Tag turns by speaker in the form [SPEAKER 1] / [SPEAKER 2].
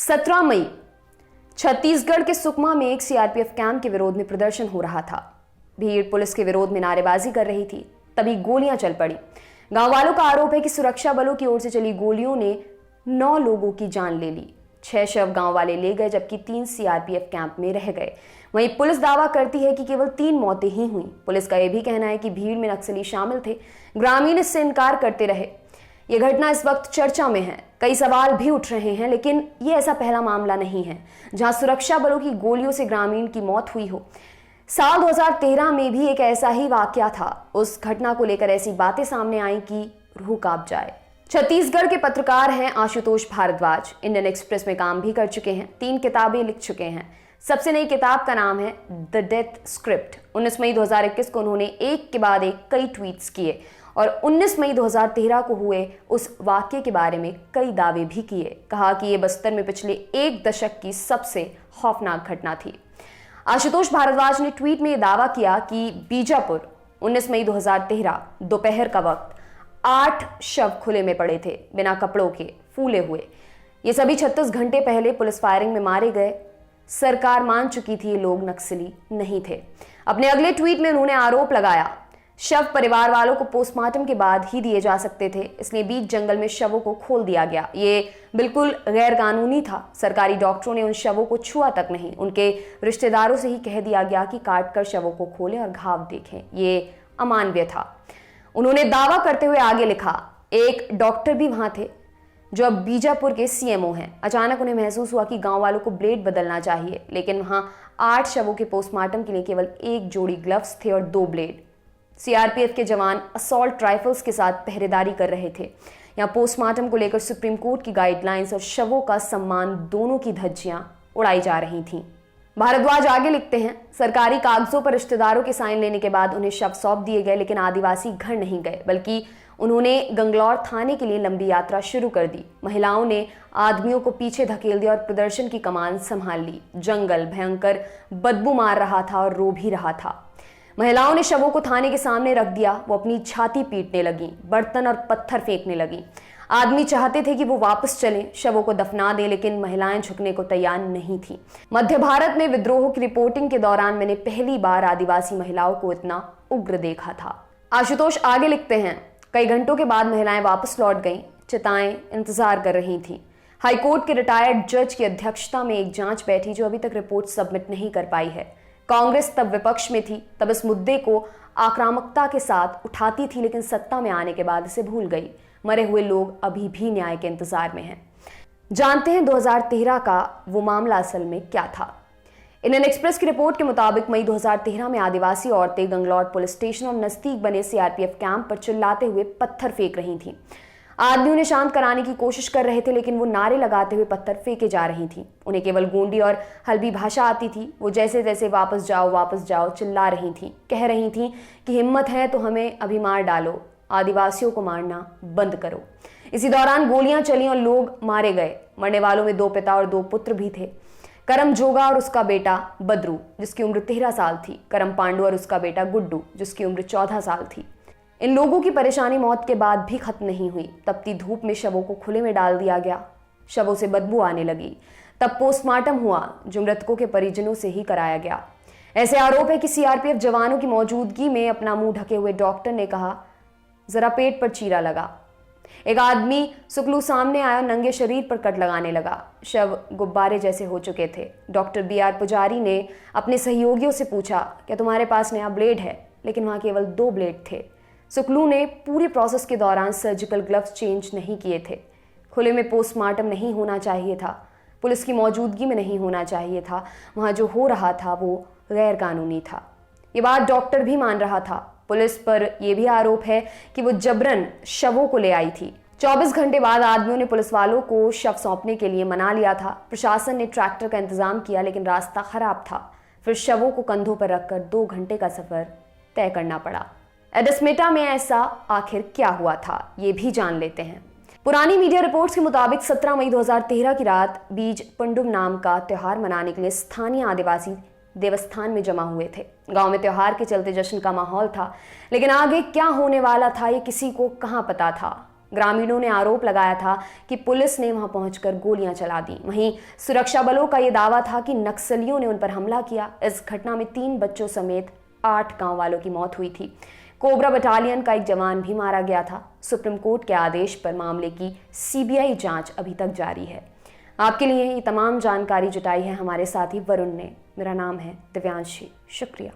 [SPEAKER 1] 17 मई छत्तीसगढ़ के सुकमा में एक सीआरपीएफ कैंप के विरोध में प्रदर्शन हो रहा था। भीड़ पुलिस के विरोध में नारेबाजी कर रही थी, तभी गोलियां चल पड़ी। गांव वालों का आरोप है कि सुरक्षा बलों की ओर से चली गोलियों ने 9 लोगों की जान ले ली। 6 शव गांव वाले ले गए, जबकि 3 सीआरपीएफ कैंप में रह गए। वहीं पुलिस दावा करती है कि केवल 3 मौतें ही हुई। पुलिस का यह भी कहना है कि भीड़ में नक्सली शामिल थे, ग्रामीण इससे इनकार करते रहे। यह घटना इस वक्त चर्चा में है। कई सवाल भी उठ रहे हैं, लेकिन यह ऐसा पहला मामला नहीं है जहां सुरक्षा बलों की गोलियों से ग्रामीण की मौत हुई हो। साल 2013 में भी एक ऐसा ही वाकया था। उस घटना को लेकर ऐसी बातें सामने आई कि रूह कांप जाए। छत्तीसगढ़ के पत्रकार हैं आशुतोष भारद्वाज। इंडियन एक्सप्रेस में काम भी कर चुके हैं, 3 किताबें लिख चुके हैं। सबसे नई किताब का नाम है द डेथ स्क्रिप्ट। 19 मई 2021 को उन्होंने एक के बाद एक कई ट्वीट्स किए और 19 मई 2013 को हुए उस वाक्य के बारे में कई दावे भी किए। कहा कि यह बस्तर में पिछले 1 दशक की सबसे खौफनाक घटना थी। आशुतोष भारद्वाज ने ट्वीट में यह दावा किया कि बीजापुर 19 मई 2013 दोपहर का वक्त 8 शव खुले में पड़े थे, बिना कपड़ों के, फूले हुए। ये सभी 36 घंटे पहले पुलिस फायरिंग में मारे गए। सरकार मान चुकी थी ये लोग नक्सली नहीं थे। अपने अगले ट्वीट में उन्होंने आरोप लगाया, शव परिवार वालों को पोस्टमार्टम के बाद ही दिए जा सकते थे, इसलिए बीच जंगल में शवों को खोल दिया गया। ये बिल्कुल गैर कानूनी था। सरकारी डॉक्टरों ने उन शवों को छुआ तक नहीं। उनके रिश्तेदारों से ही कह दिया गया कि काट कर शवों को खोलें और घाव देखें। ये अमानवीय था। उन्होंने दावा करते हुए आगे लिखा, एक डॉक्टर भी वहां थे जो अब बीजापुर के सीएमओ हैं। अचानक उन्हें महसूस हुआ कि गांव वालों को ब्लेड बदलना चाहिए, लेकिन वहां 8 शवों के पोस्टमार्टम के लिए केवल 1 जोड़ी ग्लव्स थे और 2 ब्लेड। सीआरपीएफ के जवान असॉल्ट राइफल्स के साथ पहरेदारी कर रहे थे। यहां पोस्टमार्टम को लेकर सुप्रीम कोर्ट की गाइडलाइंस और शवों का सम्मान दोनों की धज्जियां उड़ाई जा रही थीं। भारद्वाज आगे लिखते हैं, सरकारी कागजों पर रिश्तेदारों के साइन लेने के बाद उन्हें शव सौंप दिए गए, लेकिन आदिवासी घर नहीं गए, बल्कि उन्होंने गंगलौर थाने के लिए लंबी यात्रा शुरू कर दी। महिलाओं ने आदमियों को पीछे धकेल दिया और प्रदर्शन की कमान संभाल ली। जंगल भयंकर बदबू मार रहा था और रो भी रहा था। महिलाओं ने शवों को थाने के सामने रख दिया। वो अपनी छाती पीटने लगी, बर्तन और पत्थर फेंकने लगी। आदमी चाहते थे कि वो वापस चलें, शवों को दफना दें, लेकिन महिलाएं झुकने को तैयार नहीं थीं। मध्य भारत में विद्रोह की रिपोर्टिंग के दौरान मैंने पहली बार आदिवासी महिलाओं को इतना उग्र देखा था। आशुतोष आगे लिखते हैं, कई घंटों के बाद महिलाएं वापस लौट गईं। चिताएं इंतजार कर रही थीं। हाईकोर्ट के रिटायर्ड जज की अध्यक्षता में एक जांच बैठी जो अभी तक रिपोर्ट सबमिट नहीं कर पाई है। कांग्रेस तब विपक्ष में थी, तब इस मुद्दे को आक्रामकता के साथ उठाती थी, लेकिन सत्ता में आने के बाद इसे भूल गई। मरे हुए लोग अभी भी न्याय के इंतजार में हैं। जानते हैं 2013 का वो मामला असल में क्या था। इंडियन एक्सप्रेस की रिपोर्ट के मुताबिक मई 2013 में आदिवासी औरतें गंगलौर पुलिस स्टेशन और नजदीक बने सीआरपीएफ कैंप पर चिल्लाते हुए पत्थर फेंक रही थीं। आदमी उन्हें शांत कराने की कोशिश कर रहे थे, लेकिन वो नारे लगाते हुए पत्थर फेंके जा रही थी। उन्हें केवल गोंडी और हल्बी भाषा आती थी। वो जैसे जैसे वापस जाओ चिल्ला रही थी, कह रही थी कि हिम्मत है तो हमें अभी मार डालो, आदिवासियों को मारना बंद करो। इसी दौरान गोलियां चली और लोग मारे गए। मरने वालों में 2 पिता और 2 पुत्र भी थे। करम जोगा और उसका बेटा बद्रू, जिसकी उम्र 13 साल थी। करम पांडु और उसका बेटा गुड्डू, जिसकी उम्र 14 साल थी। इन लोगों की परेशानी मौत के बाद भी खत्म नहीं हुई। तपती धूप में शवों को खुले में डाल दिया गया। शवों से बदबू आने लगी। तब पोस्टमार्टम हुआ, जो मृतकों के परिजनों से ही कराया गया। ऐसे आरोप है कि सीआरपीएफ जवानों की मौजूदगी में अपना मुंह ढके हुए डॉक्टर ने कहा, जरा पेट पर चीरा लगा। एक आदमी सुकलू सामने आया, नंगे शरीर पर कट लगाने लगा। शव गुब्बारे जैसे हो चुके थे। डॉक्टर बीआर पुजारी ने अपने सहयोगियों से पूछा, क्या तुम्हारे पास नया ब्लेड है? लेकिन वहां केवल 2 ब्लेड थे। सुकलू ने पूरे प्रोसेस के दौरान सर्जिकल ग्लव्स चेंज नहीं किए थे। खुले में पोस्टमार्टम नहीं होना चाहिए था। पुलिस की मौजूदगी में नहीं होना चाहिए था। वहां जो हो रहा था वो गैर कानूनी था। ये बात डॉक्टर भी मान रहा था। पुलिस पर यह भी आरोप है कि वो जबरन शवों को ले आई थी। 24 घंटे बाद आदमियों ने पुलिस वालों को शव सौंपने के लिए मना लिया था। प्रशासन ने ट्रैक्टर का इंतजाम किया, लेकिन रास्ता खराब था। फिर शवों को कंधों पर रखकर 2 घंटे का सफर तय करना पड़ा। एडिसमेटा में ऐसा आखिर क्या हुआ था, ये भी जान लेते हैं। पुरानी मीडिया रिपोर्ट्स के मुताबिक 17 मई 2013 की रात बीज पंडुम नाम का त्योहार मनाने के लिए स्थानीय आदिवासी देवस्थान में जमा हुए थे। गांव में त्योहार के चलते जश्न का माहौल था, लेकिन आगे क्या होने वाला था ये किसी को कहां पता था। ग्रामीणों ने आरोप लगाया था कि पुलिस ने वहां पहुंचकर गोलियां चला दी। वहीं सुरक्षा बलों का यह दावा था कि नक्सलियों ने उन पर हमला किया। इस घटना में 3 बच्चों समेत 8 गांव वालों की मौत हुई थी। कोबरा बटालियन का एक जवान भी मारा गया था। सुप्रीम कोर्ट के आदेश पर मामले की सीबीआई जांच अभी तक जारी है। आपके लिए ये तमाम जानकारी जुटाई है हमारे साथी वरुण ने। मेरा नाम है दिव्यांशी। शुक्रिया।